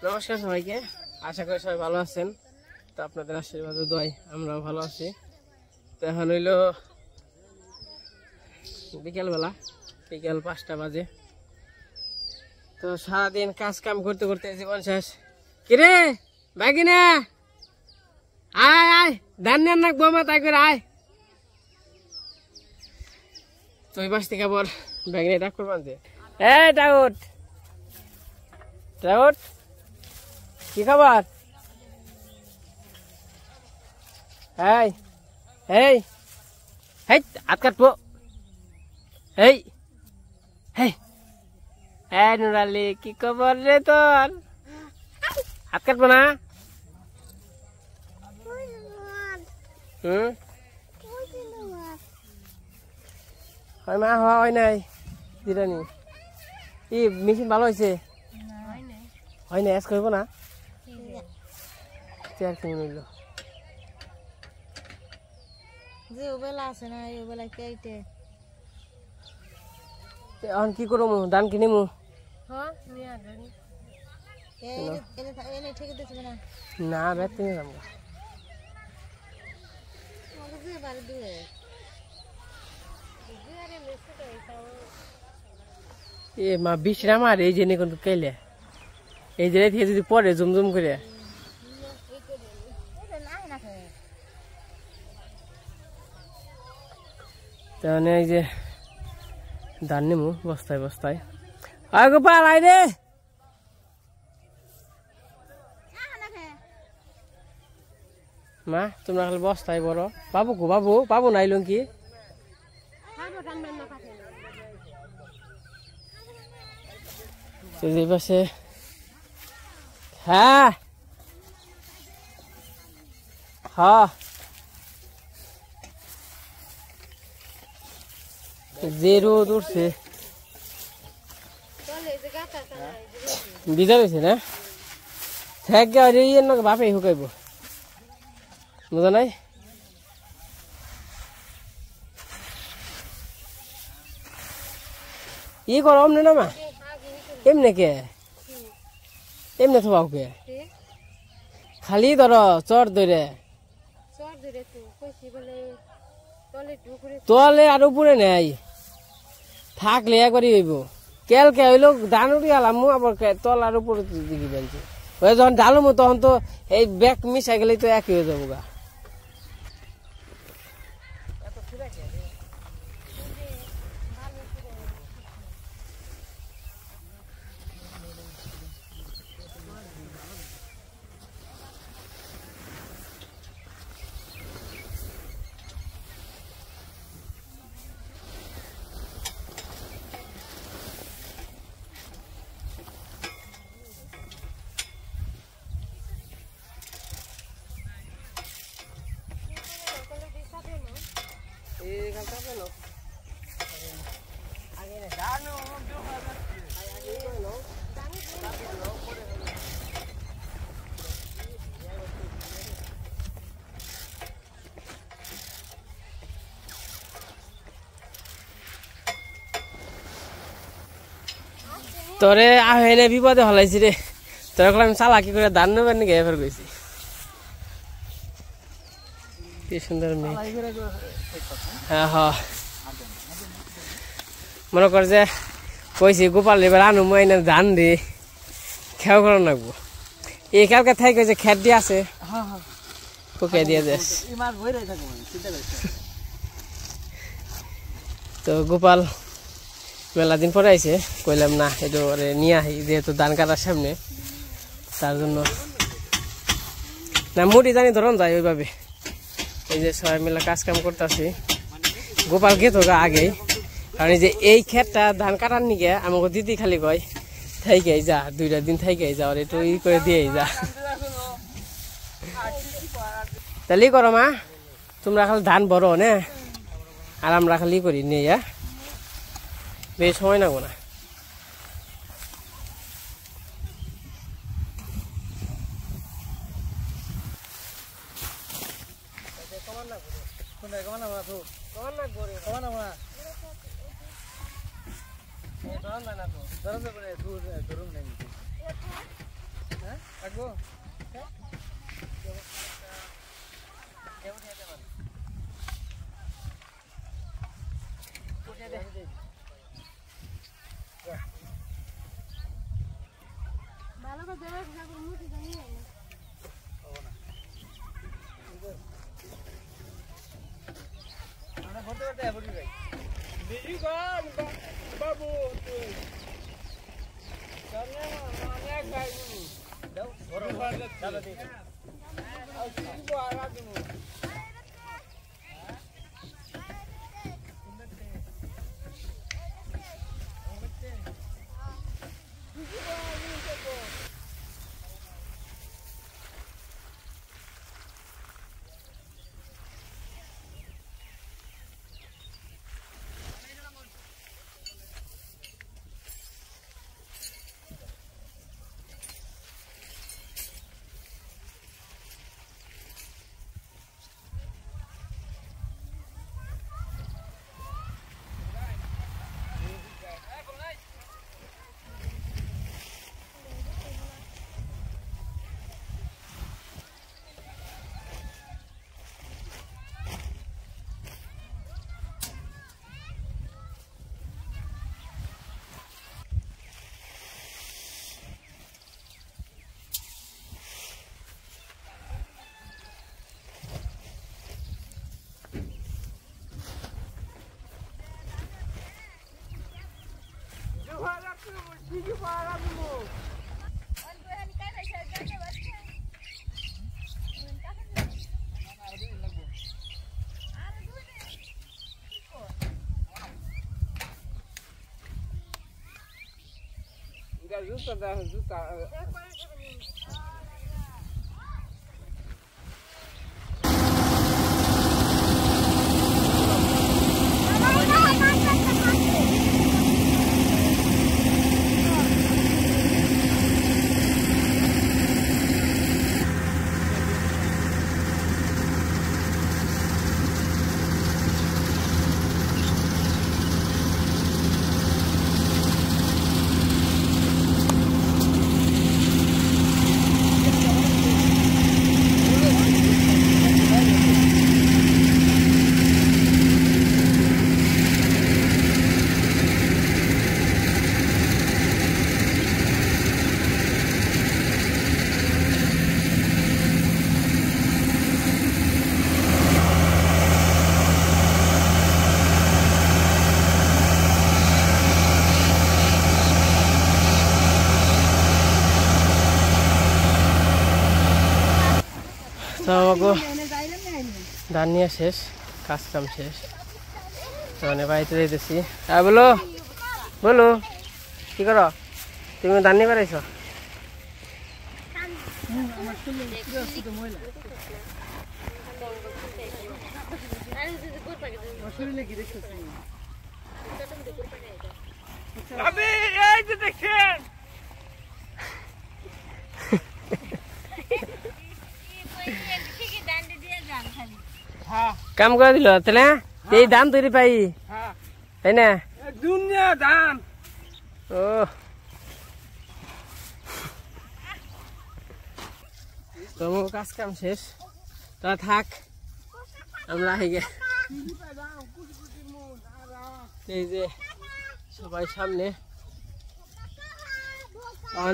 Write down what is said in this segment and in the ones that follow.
নমস্কার সবাইকে, আশা করি সবাই ভালো আছেন। তো আপনাদের আশীর্বাদ ও দোয়ায় আমরাও ভালো আছি। তো এখন হইল বিকেলবেলা, বিকেল 5টা বাজে। তো সারাদিন কাজ কাম করতে করতে জীবন শেষ। কিরে বাগিনা, আয় আয় ধান নেন না বোমা, তাই করে আয়। তো ওই পাশ থেকে আবার বাগিনা ডাক করবান যে, এই ডাউট ডাউট, কি খবর? এই এই হেই হাত কাটবো। এই হেই এই নুরালি, কি খবর রে তোর? হাত কাটবো না? হয় মা, হয় নাই জিরানি। কি মেশিন ভালো হয়েছে? হয় না, এস করবো না। চেয়ার কিনে নিল যে ওবেলা আছে না, এই ওবেলা কেটে এখন কি করবো? ধান কিনিমু। না বেত কিনে যাবো। এ মা বিশ্রাম আর এই জেনে কিন্তু কেলে এই জেনে থেকে যদি পরে জুমজুম করে তাহলে এই যে ধান নিমু বস্তায় বস্তায়। আয় গোপাল আয় রে। মা তোমরা খালি বস্তায় বড় বাবু গো, বাবু বাবু নাইল কি? পাশে হ্যাঁ হ্যাঁ যে রোদ উঠছে, বিজা রয়েছে না বাপে শুকাইব, বুঝা নাই? ই গরম না মা, এমনি কে এমনি থবাও কে খালি ধর চর ধরে তলে আর উপরে নেই থাকলে একবারই হইব। কেলকে হইলো ধান উঠি গেলাম আবার তল আর উপরে দিকে বেঞ্চি ওই যখন ঢালুমো তখন তো এই ব্যাগ মিশা গেলেই তো একই হয়ে যাবো গা। তোরে আহেনে বিপদে হলাইছি রে, তোর আমি চালাকি করে ধান নেবেন নাকি এবার গেছি। কি সুন্দর মেয়ে। হ্যাঁ হ্যাঁ মনে কর যে কইছি গোপাল এবার আনু মাইনা ধান দি খেয়াল করা লাগবো। এই কালকে থাই কইছে খেত দিয়ে আছে পোকে দিয়ে যাস। তো গোপাল মেলা দিন পরে আইছে, কইলাম না একটু নিয়ে আহি যেহেতু ধান কাটার সামনে, তার জন্য না মুড়ি জানি ধরন যায় ওইভাবে। এই যে সবাই মিলে কাজ কাম করতেছি, গোপাল গেত আগেই, কারণ এই যে এই ক্ষেতটা ধান কাটার নিকে আমাকে দিদি খালি কয় থাইকে যা 2টা দিন থাইকে যা, আর একটু ই করে দিয়ে যা। তাহলে করো মা, তোমরা খালি ধান বড় না আর আমরা খালি করি নিয়ে, বেশ সময় লাগবো না। আমাকে ধান নিয়ে শেষ, কাজ কাম শেষ, মানে বাড়িতে যেতেছি। বলো বলো কি করো তুমি? ধান নিয়ে বেড়াইছ? কাম করে দিল তাহলে এই ধান তৈরি পাই, তাই না? দুনিয়া ধান। ও তোমার কাজ কাম শেষ, তা থাক, আমরা আগে এই যে সবাই সামনে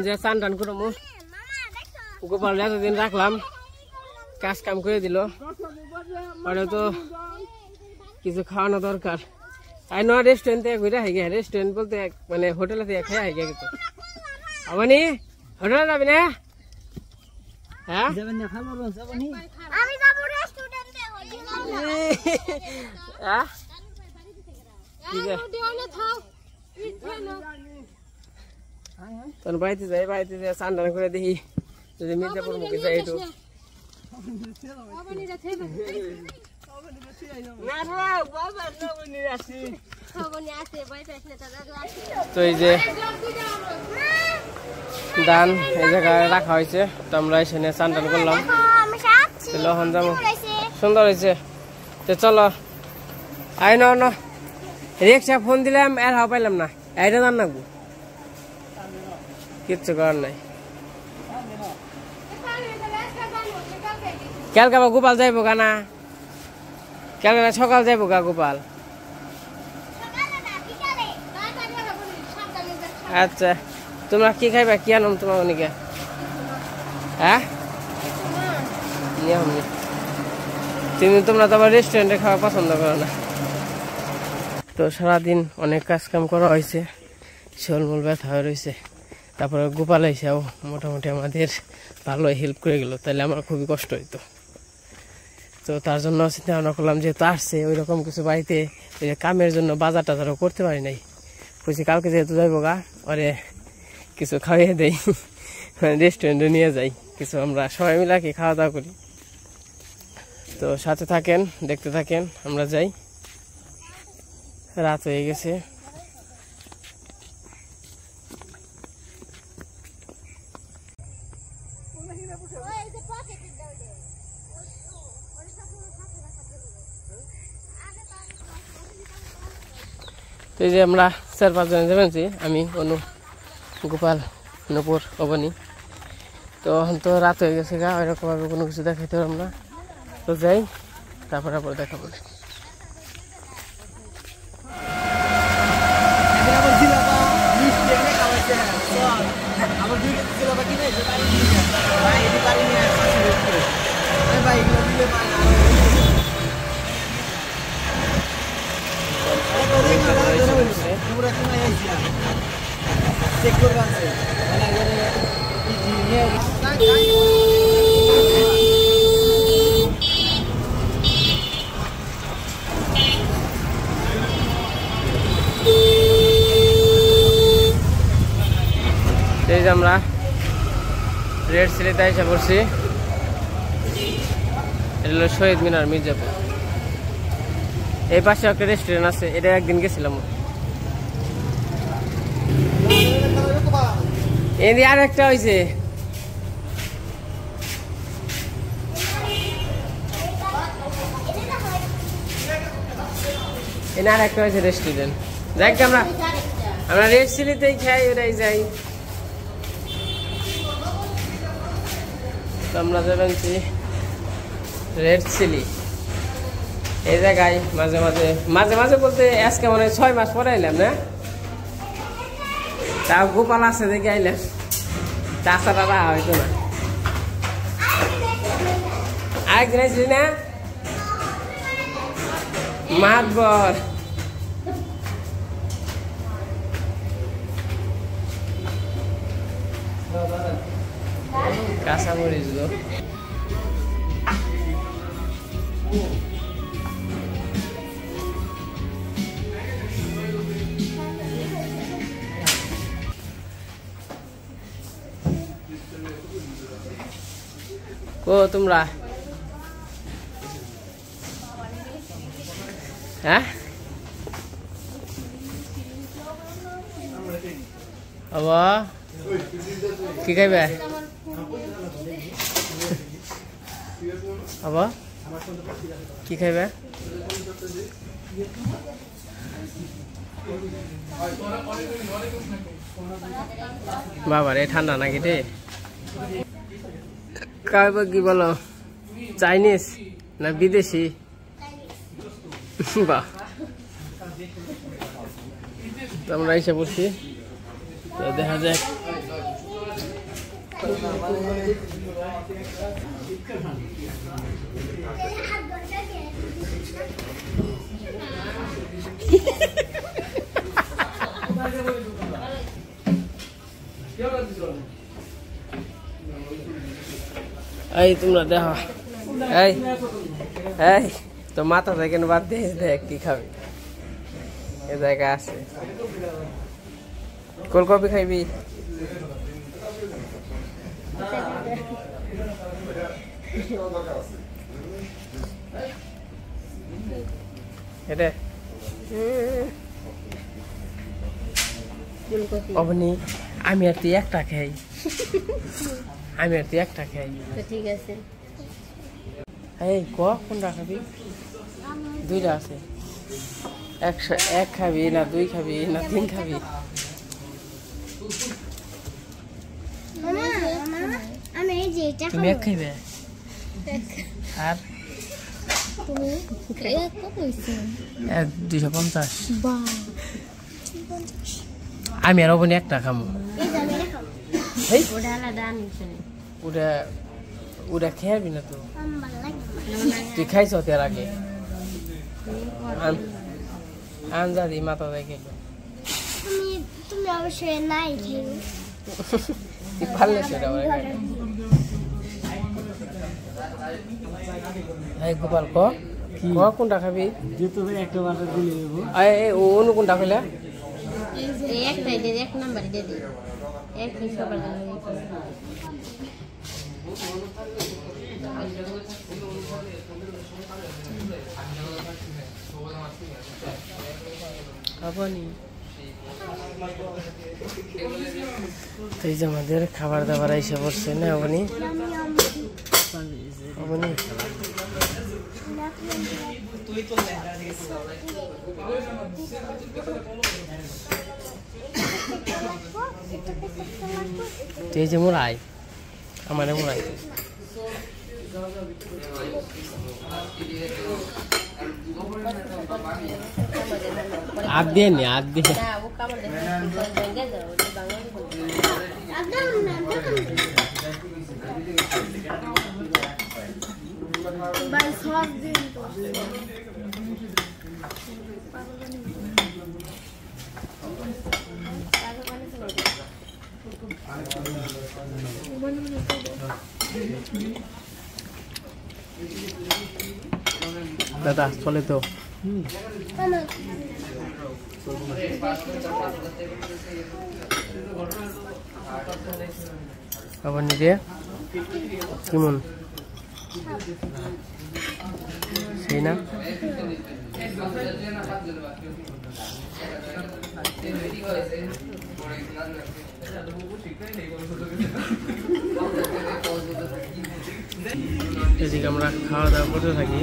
যে চান টান করবো। গোপাল এতদিন রাখলাম, কাজ কাম করে দিল, ওটা তো কিছু খাওয়ানো দরকার। আই ন রেস্টুরেন্ট থেকে ঘুরে হাই গে, রেস্টুরেন্ট বলতে মানে হোটেলে থেকে খেয়ে হাই গে কিন্তু আপনি হোটেলে যাবি না? হ্যাঁ তোর বাড়িতে যাই, বাড়িতে যাই চান টান করে দেখি যদি মির্জাপুর মুখে যাই একটু। তো এই যে ধান এই জায়গায় রাখা হয়েছে, তো আমরা এখানে চান টান করলাম, লহন যাবো। সুন্দর হয়েছে, তো চলো। আই ন রিক্সা ফোন দিলাম আর হাওয়া পাইলাম না, এইটা জান রাখবো, কিচ্ছু করার নাই। কালকে আবার গোপাল যাইবো গা না কালকে না সকাল যাইবো গা গোপাল আচ্ছা তোমরা কি খাইবা কি আনম তোমার অনেকে হ্যাঁ তোমরা তো আবার রেস্টুরেন্টে খাওয়া পছন্দ করো না তো সারাদিন অনেক কাজ কাম করা হয়েছে শরীর ব্যথা হয়ে রয়েছে তারপরে গোপাল এসেও মোটামুটি আমাদের ভালো হেল্প করে গেল তাহলে আমার খুবই কষ্ট হইতো তো তার জন্য চিন্তা ভাবনা করলাম যেহেতু আসছে ওই রকম কিছু বাড়িতে ওই যে কামের জন্য বাজার টাজারও করতে পারি নাই বুঝছি কালকে যেহেতু যাইবো গা ওরে কিছু খাওয়াইয়ে দেই রেস্টুরেন্টে নিয়ে যাই কিছু আমরা সবাই মিলে কি খাওয়া দাওয়া করি তো সাথে থাকেন দেখতে থাকেন আমরা যাই রাত হয়ে গেছে তো এই যে আমরা 4-5 জন যাবেনছি আমি অনু গোপাল নূপুর অবনী তো এখন তো রাত হয়ে গেছে গা ওইরকমভাবে কোনো কিছু দেখাইতে পারলাম না তো যাই তারপর আবার দেখাবো আমরা রেড সিটিতে এসে পড়ছি এটা হলো শহীদ মিনার মির্জাপুর এই পাশে একটা রেস্টুরেন্ট আছে এটা একদিন গেছিলাম এদি আর একটা হয়েছে এনে আর একটা হয়েছে রেস্টুরেন্ট যাই আমরা রেড সিটিতেই খাই ওটাই যাই আমরা যাবেন রেড চিলি এই জায়গায় মাঝে মাঝে মাঝে মাঝে বলতে আজকে মনে হয় 6 মাস পরে আইলাম না তাও গোপাল আছে দেখে আইলাম তাছাড়া হয়তো না আরেকদিন আইসলি না মাতবর কাঁচামরিচ গো কো তোমরা হ্যাঁ আবা কি খাইবে আবা কি খাইবে বাবা রে ঠান্ডা নাকি রে খাইবে কি বলো চাইনিজ না বিদেশি বাহ আমরা এসে পড়ছি দেখা যাক এই তোমরা দেখো এই এই তো মাথা থেকে বাদ দিয়ে দেখ কি খাবি এ জায়গায় আছে কোলকপি খাইবি এটা অবনি আমি আর তুই একটা খাই আমি আর তুই একটা খাই ঠিক আছে এই কোনটা খাবি দুইটা আছে এক খাবি না দুই খাবি না তিন খাবি আমি এই যে এটা তুমি এক খাইবে আর তুমি কত হইছে 250 বাহ আমি আর ওখানে একটা খামো এই ওটা আলাদা আনছে ওটা ওটা খেয়াবি না তো তুই খাইছ তার আগে আনজাদি মাথা দেখে তুমি অবশ্যই নাই তুই পারলে সেটা এই গোপাল ক কোনটা খাবি অনু কোনটা খেলে একটাই দে এক নাম্বার দে দে এক সবার জন্য আপনি এই যে আমাদের খাবার দাবার এসে পড়ছে না আপনি এই যে মোড়াই আমার মোড়াই আদ দিয়ে নি আদ দিয়ে দাদা চলে তো আবার নিয়ে কেমন সেই না এদিকে আমরা খাওয়া দাওয়া করতে থাকি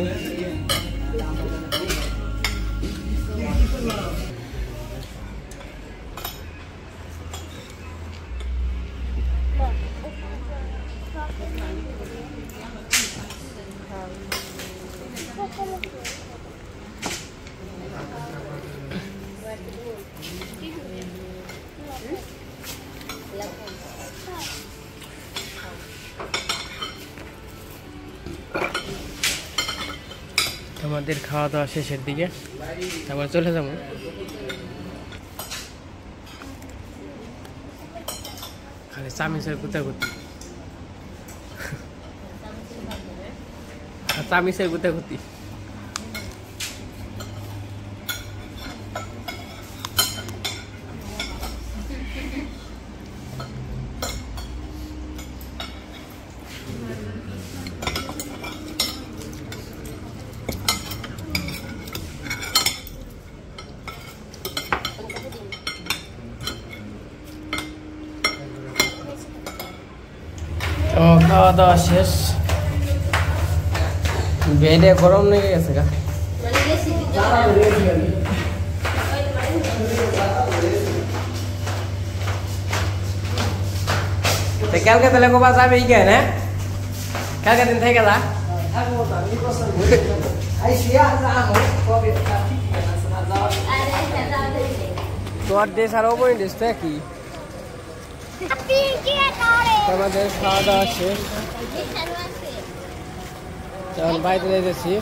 আমাদের খাওয়া দাওয়া শেষের দিকে আবার চলে যাবো খালি চামিচের গুতাগুতি চামিচের গুতাগুতি খাওয়া দাওয়া শেষ বেডে গরম লেগে গেছে গা কালকে তাহলে গোবা যাবে কেন হ্যাঁ কালকে দিন থেকে যা তোমার দেশ আর ওপরে দেশটা কি আমাদের খাওয়া দাওয়া শেষ এখন বাড়িতে যেতেছি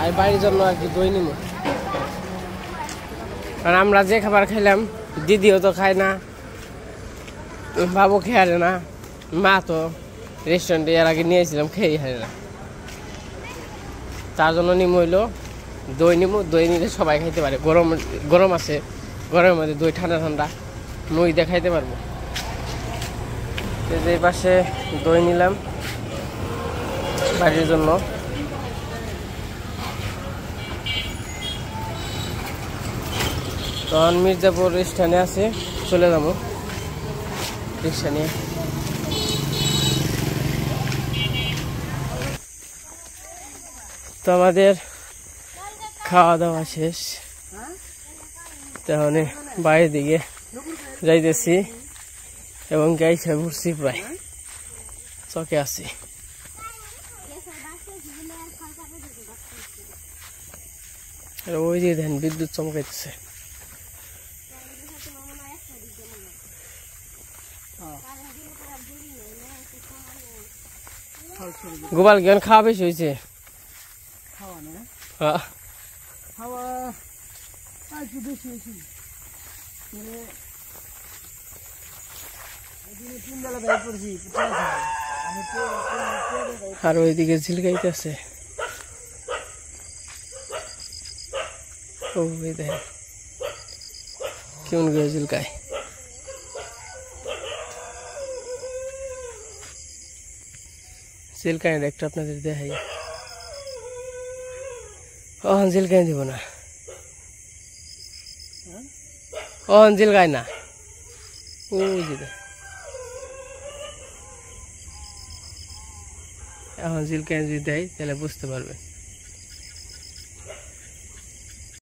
আর বাড়ির জন্য আর কি দই নিব কারণ আমরা যে খাবার খাইলাম দিদিও তো খায় না বাবু খেয়ে না মা তো রেস্টুরেন্টে এর আগে নিয়েছিলাম খেয়ে হারে না তার জন্য নিম হইলো দই নিব দই নিলে সবাই খাইতে পারে গরম গরম আছে গরমের মধ্যে দই ঠান্ডা ঠান্ডা মুই দিয়ে খাইতে পারবো এই পাশে দই নিলাম বাড়ির জন্য তখন মির্জাপুর স্ট্যান্ডে আছে চলে যাবো রিক্সা নিয়ে তো আমাদের খাওয়া দাওয়া শেষ তাহলে বাইরের দিকে যাইতেছি এবং গাইছে ঘুরছি প্রায় চকে আছি আর ওই যে দেখেন বিদ্যুৎ চমকাইতেছে। গোপাল জ্ঞান খাওয়া বেশি হয়েছে। আর ওইদিকে ঝিলকাইতেছে। ও দেখেন কেমন করে ঝিলকায়। ঝিলকায় একটা আপনাদের দেখাই। অহন ঝিলকাই দিব না, অহন ঝিলকায় না। ওই যে এখন ঝিলকায় যদি দেয় তাহলে বুঝতে পারবে।